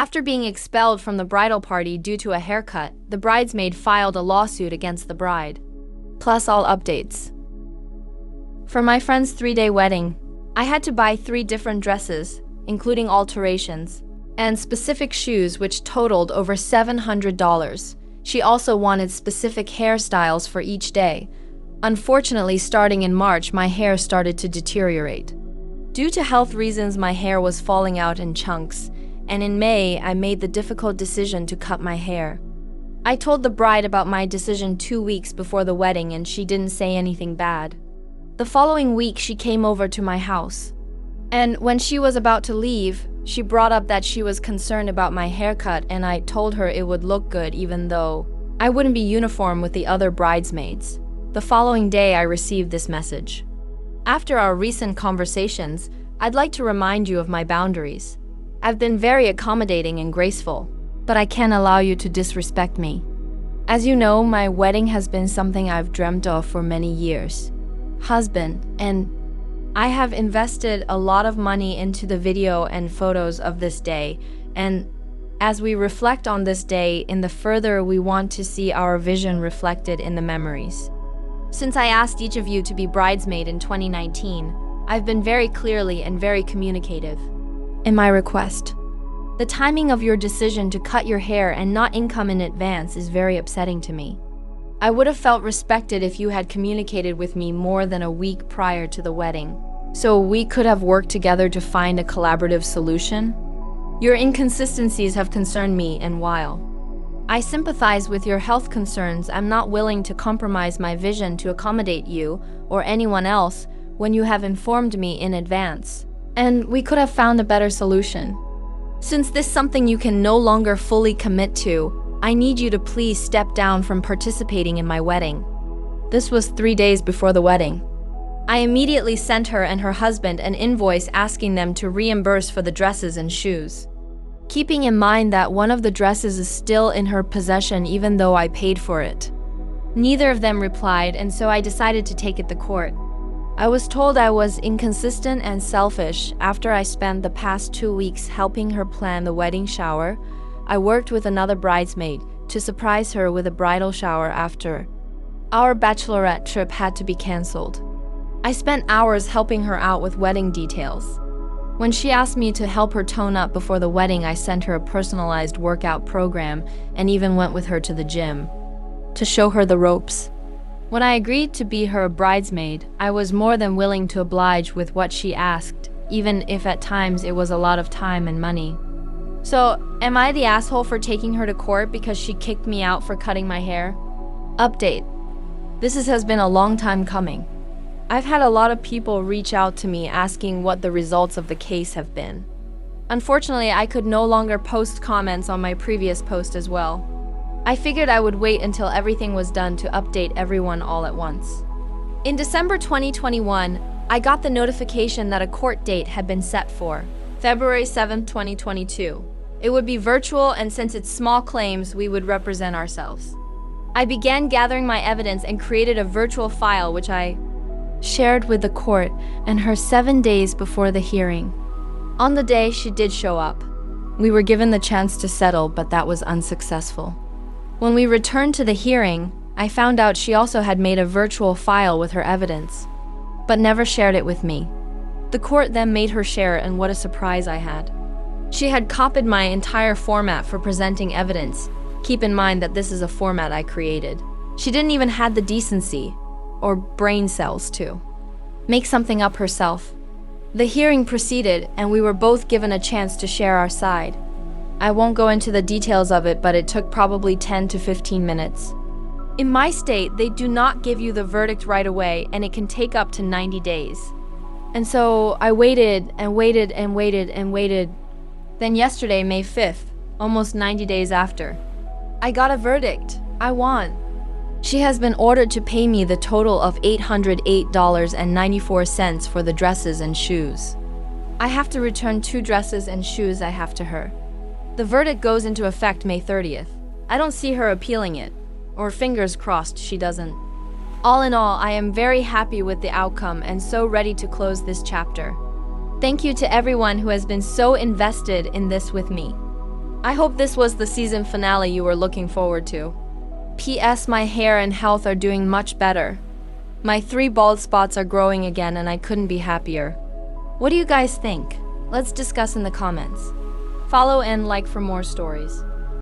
After being expelled from the bridal party due to a haircut, the bridesmaid filed a lawsuit against the bride. Plus all updates. For my friend's 3-day wedding, I had to buy 3 different dresses, including alterations, and specific shoes which totaled over $700. She also wanted specific hairstyles for each day. Unfortunately, starting in March, my hair started to deteriorate. Due to health reasons, my hair was falling out in chunks, and in May, I made the difficult decision to cut my hair. I told the bride about my decision 2 weeks before the wedding, and she didn't say anything bad. The following week, she came over to my house. And when she was about to leave, she brought up that she was concerned about my haircut, and I told her it would look good even though I wouldn't be uniform with the other bridesmaids. The following day, I received this message. After our recent conversations, I'd like to remind you of my boundaries. I've been very accommodating and graceful, but I can't allow you to disrespect me. As you know, my wedding has been something I've dreamt of for many years. Husband, and I have invested a lot of money into the video and photos of this day, and as we reflect on this day in the further, we want to see our vision reflected in the memories. Since I asked each of you to be bridesmaid in 2019, I've been very clearly and very communicative in my request. The timing of your decision to cut your hair and not income in advance is very upsetting to me. I would have felt respected if you had communicated with me more than a week prior to the wedding, so we could have worked together to find a collaborative solution. Your inconsistencies have concerned me, and while I sympathize with your health concerns, I'm not willing to compromise my vision to accommodate you or anyone else when you have informed me in advance, and we could have found a better solution. Since this is something you can no longer fully commit to, I need you to please step down from participating in my wedding. This was 3 days before the wedding. I immediately sent her and her husband an invoice asking them to reimburse for the dresses and shoes. Keeping in mind that one of the dresses is still in her possession even though I paid for it. Neither of them replied, and so I decided to take it to court. I was told I was inconsistent and selfish after I spent the past 2 weeks helping her plan the wedding shower. I worked with another bridesmaid to surprise her with a bridal shower after our bachelorette trip had to be canceled. I spent hours helping her out with wedding details. When she asked me to help her tone up before the wedding, I sent her a personalized workout program and even went with her to the gym to show her the ropes. When I agreed to be her bridesmaid, I was more than willing to oblige with what she asked, even if at times it was a lot of time and money. So, am I the asshole for taking her to court because she kicked me out for cutting my hair? Update. This has been a long time coming. I've had a lot of people reach out to me asking what the results of the case have been. Unfortunately, I could no longer post comments on my previous post as well. I figured I would wait until everything was done to update everyone all at once. In December 2021, I got the notification that a court date had been set for February 7, 2022. It would be virtual, and since it's small claims, we would represent ourselves. I began gathering my evidence and created a virtual file which I shared with the court and her 7 days before the hearing. On the day, she did show up. We were given the chance to settle, but that was unsuccessful. When we returned to the hearing, I found out she also had made a virtual file with her evidence, but never shared it with me. The court then made her share, and what a surprise I had. She had copied my entire format for presenting evidence. Keep in mind that this is a format I created. She didn't even have the decency, or brain cells to make something up herself. The hearing proceeded, and we were both given a chance to share our side. I won't go into the details of it, but it took probably 10 to 15 minutes. In my state, they do not give you the verdict right away, and it can take up to 90 days. And so I waited and waited and waited and waited. Then yesterday, May 5th, almost 90 days after, I got a verdict. I won. She has been ordered to pay me the total of $808.94 for the dresses and shoes. I have to return 2 dresses and shoes I have to her. The verdict goes into effect May 30th. I don't see her appealing it, or fingers crossed she doesn't. All in all, I am very happy with the outcome and so ready to close this chapter. Thank you to everyone who has been so invested in this with me. I hope this was the season finale you were looking forward to. P.S. My hair and health are doing much better. My 3 bald spots are growing again and I couldn't be happier. What do you guys think? Let's discuss in the comments. Follow and like for more stories.